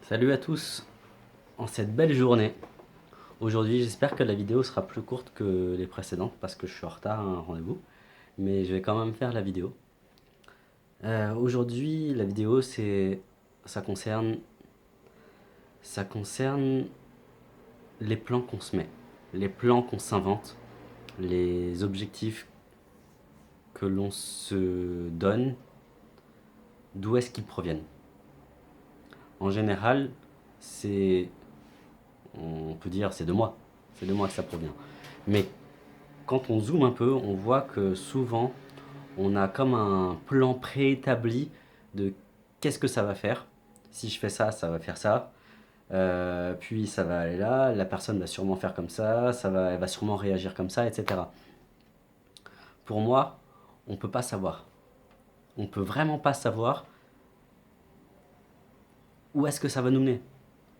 Salut à tous, en cette belle journée. Aujourd'hui, j'espère que la vidéo sera plus courte que les précédentes parce que je suis en retard à un rendez-vous, mais je vais quand même faire la vidéo. Aujourd'hui, la vidéo, ça concerne, ça concerne les plans qu'on se met, les plans qu'on s'invente, les objectifs que l'on se donne, d'où est-ce qu'ils proviennent. En général, c'est, on peut dire, c'est de moi que ça provient. Mais quand on zoome un peu, on voit que souvent, on a comme un plan préétabli de qu'est-ce que ça va faire. Si je fais ça, ça va faire ça. Puis ça va aller là, la personne va sûrement faire comme ça, elle va sûrement réagir comme ça, etc. Pour moi, on ne peut pas savoir. On ne peut vraiment pas savoir où est-ce que ça va nous mener.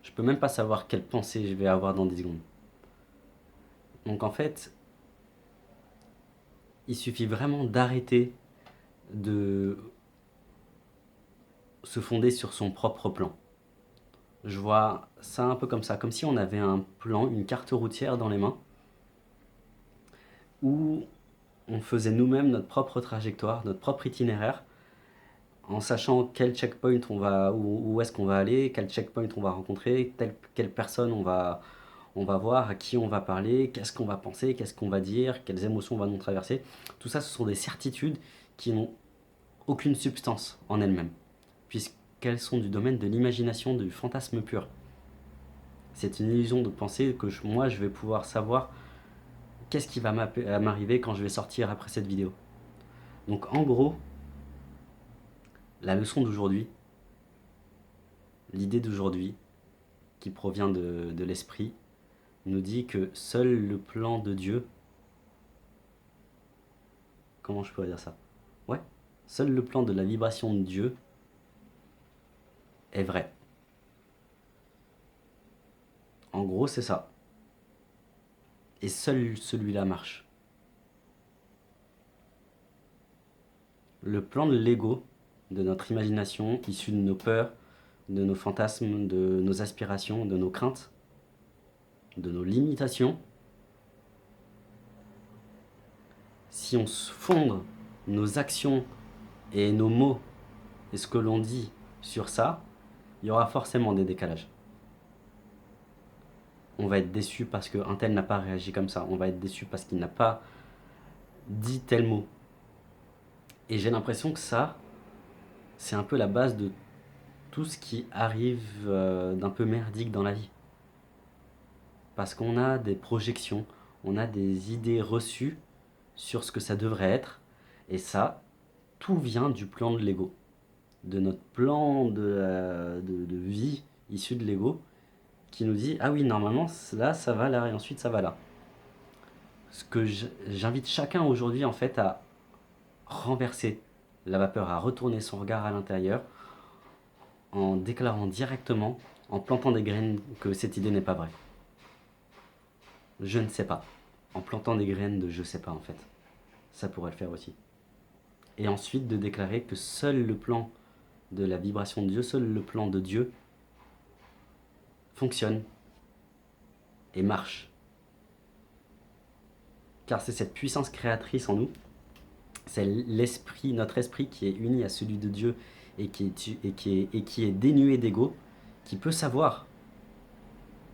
Je peux même pas savoir quelle pensée je vais avoir dans 10 secondes. Donc en fait, il suffit vraiment d'arrêter de se fonder sur son propre plan. Je vois ça un peu comme ça, comme si on avait un plan, une carte routière dans les mains, où on faisait nous-mêmes notre propre trajectoire, notre propre itinéraire, en sachant quel checkpoint où est-ce qu'on va aller, quel checkpoint on va rencontrer, quelle personne on va voir, à qui on va parler, qu'est-ce qu'on va penser, qu'est-ce qu'on va dire, quelles émotions on va nous traverser. Tout ça, ce sont des certitudes qui n'ont aucune substance en elles-mêmes, puisqu'elles sont du domaine de l'imagination, du fantasme pur. C'est une illusion de penser que moi, je vais pouvoir savoir qu'est-ce qui va m'arriver quand je vais sortir après cette vidéo. Donc en gros, la leçon d'aujourd'hui, l'idée d'aujourd'hui, qui provient de l'esprit, nous dit que seul le plan de Dieu, comment je pourrais dire ça? Ouais, seul le plan de la vibration de Dieu est vrai. En gros, c'est ça. Et seul celui-là marche. Le plan de l'ego, de notre imagination, issu de nos peurs, de nos fantasmes, de nos aspirations, de nos craintes, de nos limitations, si on se fonde nos actions et nos mots et ce que l'on dit sur ça, il y aura forcément des décalages. On va être déçu parce qu'un tel n'a pas réagi comme ça. On va être déçu parce qu'il n'a pas dit tel mot. Et j'ai l'impression que ça, c'est un peu la base de tout ce qui arrive d'un peu merdique dans la vie. Parce qu'on a des projections, on a des idées reçues sur ce que ça devrait être. Et ça, tout vient du plan de l'ego, de notre plan de vie issu de l'ego, qui nous dit ah oui, normalement là ça va là et ensuite ça va là. Ce que j'invite chacun aujourd'hui en fait à renverser la vapeur, à retourner son regard à l'intérieur en déclarant directement, en plantant des graines que cette idée n'est pas vraie. Je ne sais pas. En plantant des graines de je sais pas en fait. Ça pourrait le faire aussi. Et ensuite de déclarer que seul le plan de la vibration de Dieu, seul le plan de Dieu fonctionne et marche. Car c'est cette puissance créatrice en nous, c'est l'esprit, notre esprit qui est uni à celui de Dieu et qui est dénué d'ego, qui peut savoir,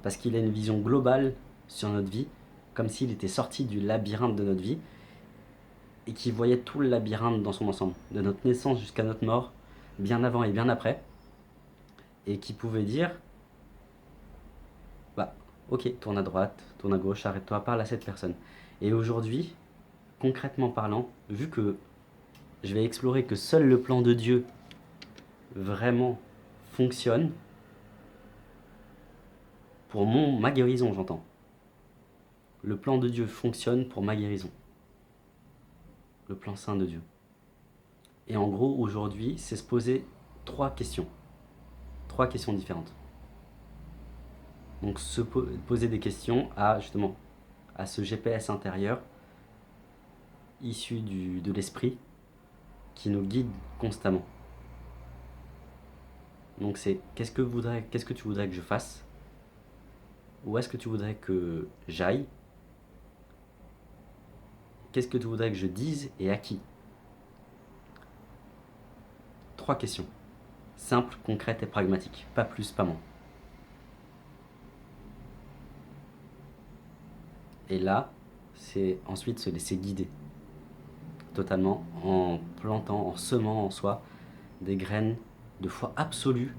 parce qu'il a une vision globale sur notre vie, comme s'il était sorti du labyrinthe de notre vie, et qui voyait tout le labyrinthe dans son ensemble, de notre naissance jusqu'à notre mort, bien avant et bien après, et qui pouvait dire, bah, ok, tourne à droite, tourne à gauche, arrête-toi, parle à cette personne. Et aujourd'hui, concrètement parlant, vu que je vais explorer que seul le plan de Dieu vraiment fonctionne, pour ma guérison j'entends. Le plan de Dieu fonctionne pour ma guérison. Le plan saint de Dieu. Et en gros, aujourd'hui, c'est se poser trois questions. Trois questions différentes. Donc se poser des questions à justement à ce GPS intérieur issu de l'esprit qui nous guide constamment. Donc c'est qu'est-ce que tu voudrais que je fasse? Où est-ce que tu voudrais que j'aille? Qu'est-ce que tu voudrais que je dise et à qui? 3 questions. Simples, concrètes et pragmatiques. Pas plus, pas moins. Et là, c'est ensuite se laisser guider totalement en plantant, en semant en soi des graines de foi absolue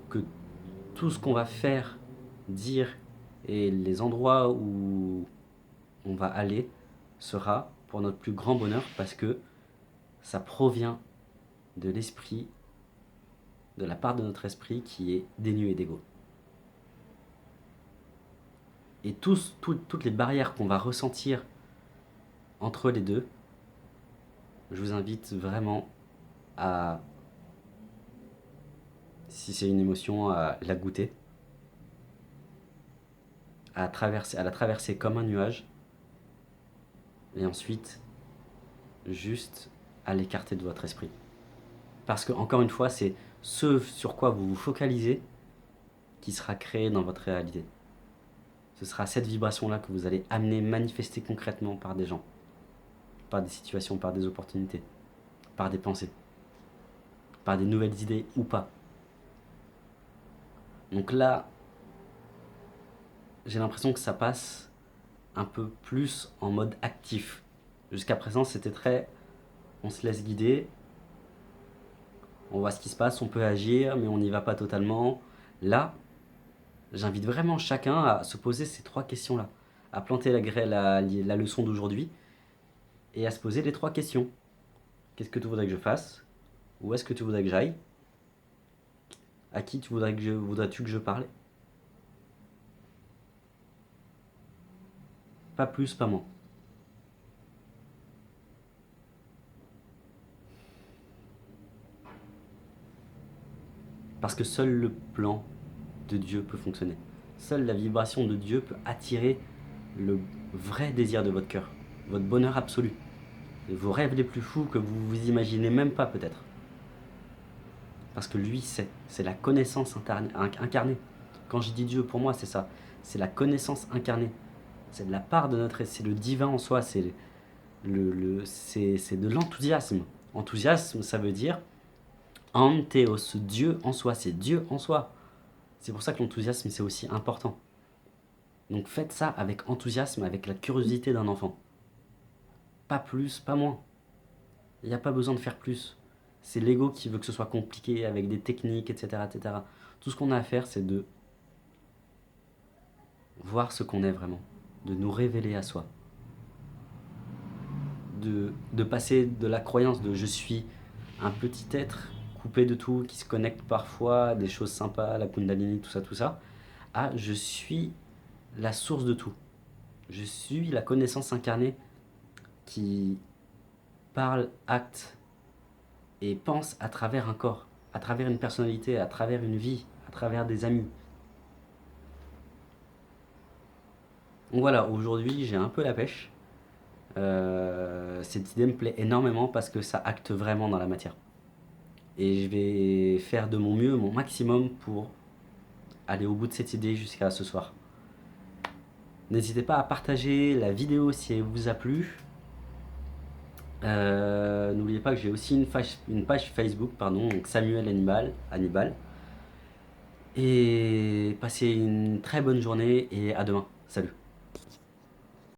que tout ce qu'on va faire, dire et les endroits où on va aller sera pour notre plus grand bonheur parce que ça provient de l'esprit, de la part de notre esprit qui est dénué d'ego. Et toutes les barrières qu'on va ressentir entre les deux, je vous invite vraiment à, si c'est une émotion, à la goûter, à la traverser comme un nuage, et ensuite, juste à l'écarter de votre esprit. Parce que, encore une fois, c'est ce sur quoi vous vous focalisez qui sera créé dans votre réalité. Ce sera cette vibration-là que vous allez amener, manifester concrètement par des gens, par des situations, par des opportunités, par des pensées, par des nouvelles idées ou pas. Donc là, j'ai l'impression que ça passe un peu plus en mode actif. Jusqu'à présent, c'était très, on se laisse guider, on voit ce qui se passe, on peut agir, mais on n'y va pas totalement. Là, j'invite vraiment chacun à se poser ces 3 questions-là, à planter la leçon d'aujourd'hui et à se poser les 3 questions. Qu'est-ce que tu voudrais que je fasse? Où est-ce que tu voudrais que j'aille? À qui voudrais-tu que je parle? Pas plus, pas moins. Parce que seul le plan de Dieu peut fonctionner. Seule la vibration de Dieu peut attirer le vrai désir de votre cœur, votre bonheur absolu, vos rêves les plus fous que vous vous imaginez même pas peut-être. Parce que lui c'est la connaissance incarnée. Quand je dis Dieu, pour moi c'est ça, c'est la connaissance incarnée. C'est de la part de notre, c'est le divin en soi, c'est de l'enthousiasme. Enthousiasme, ça veut dire Antheos, Dieu en soi, c'est Dieu en soi. C'est pour ça que l'enthousiasme c'est aussi important. Donc faites ça avec enthousiasme, avec la curiosité d'un enfant. Pas plus, pas moins. Il n'y a pas besoin de faire plus. C'est l'ego qui veut que ce soit compliqué avec des techniques, etc., etc. Tout ce qu'on a à faire, c'est de voir ce qu'on est vraiment, de nous révéler à soi, de passer de la croyance de je suis un petit être coupé de tout, qui se connecte parfois à des choses sympas, la Kundalini, tout ça, à je suis la source de tout. Je suis la connaissance incarnée qui parle, acte et pense à travers un corps, à travers une personnalité, à travers une vie, à travers des amis. Donc voilà, aujourd'hui j'ai un peu la pêche. Cette idée me plaît énormément parce que ça acte vraiment dans la matière. Et je vais faire de mon mieux, mon maximum pour aller au bout de cette idée jusqu'à ce soir. N'hésitez pas à partager la vidéo si elle vous a plu. N'oubliez pas que j'ai aussi une page Facebook, donc Samuel Hannibal. Et passez une très bonne journée et à demain. Salut.